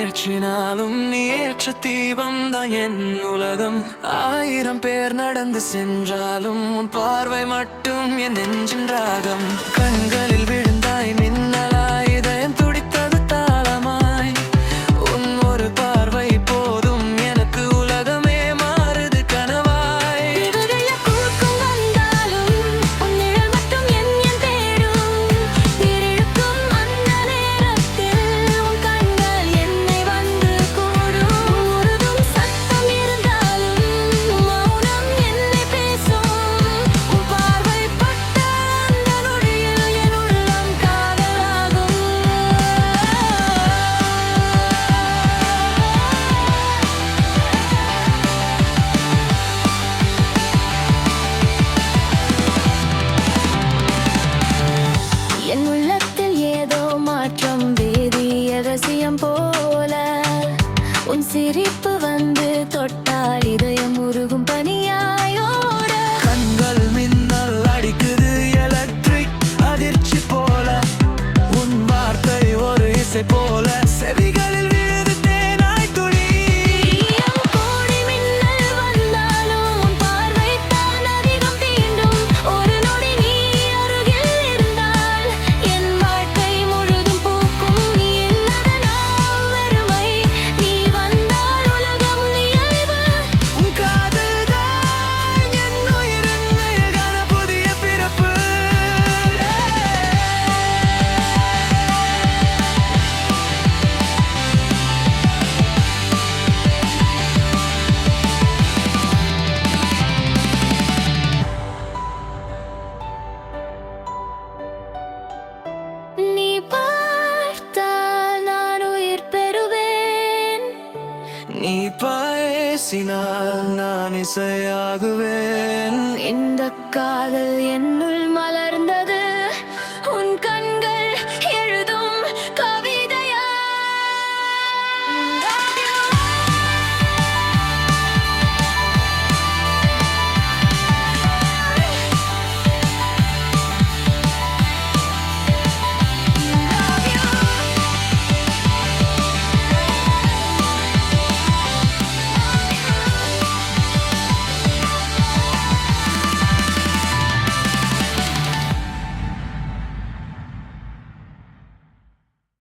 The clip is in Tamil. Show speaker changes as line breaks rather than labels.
ஏற்றினாலும் நீ ஏற்ற தீபம் தான் என் உலகம். 1000 பேர் நடந்து சென்றாலும் உன் பார்வை மட்டும் என் நெஞ்சின் ராகம். கண்களில் விழுந்தாய் மின்னலாய், இதயம் துடித்தது தாளமாய். உன் ஒரு பார்வை போதும் எனக்கு உலகமே மாறுது கனவாய். என் உள்ளத்தில் ஏதோ மாற்றம், வேதிய ரகசியம் போல. உன் சிரிப்பு வந்து தொட்டால் இதயம் உருகும் பனியாயோட. கண்கள் மின்னல் அடிக்குது, எலக்ட்ரிக் அதிர்ச்சி போல. உன் வார்த்தை ஒரு இசை போல, செவிகளில் விழுது தேனாய் துளி.
கோடி மின்னல் வந்தாலும் உன் பார்வை தான் அதிகம் தீண்டும். ஒரு நொடி நீ அருகில் இருந்தால் என் வாழ்க்கை முழுதும் பூக்கும். நீ இல்லாத வெறுமை, நீ வந்தால் உலகம் நினைவு.
உன் காதல் தான் என் உயிரின் அழகான புதிய பிறப்பு.
நீ பார்த்தால் நான் உயிர் பெறுவேன்.
நீ பேசினால் நான் இசையாகுவேன்.
இந்த காதல் என்னுள் மலர்ந்தது.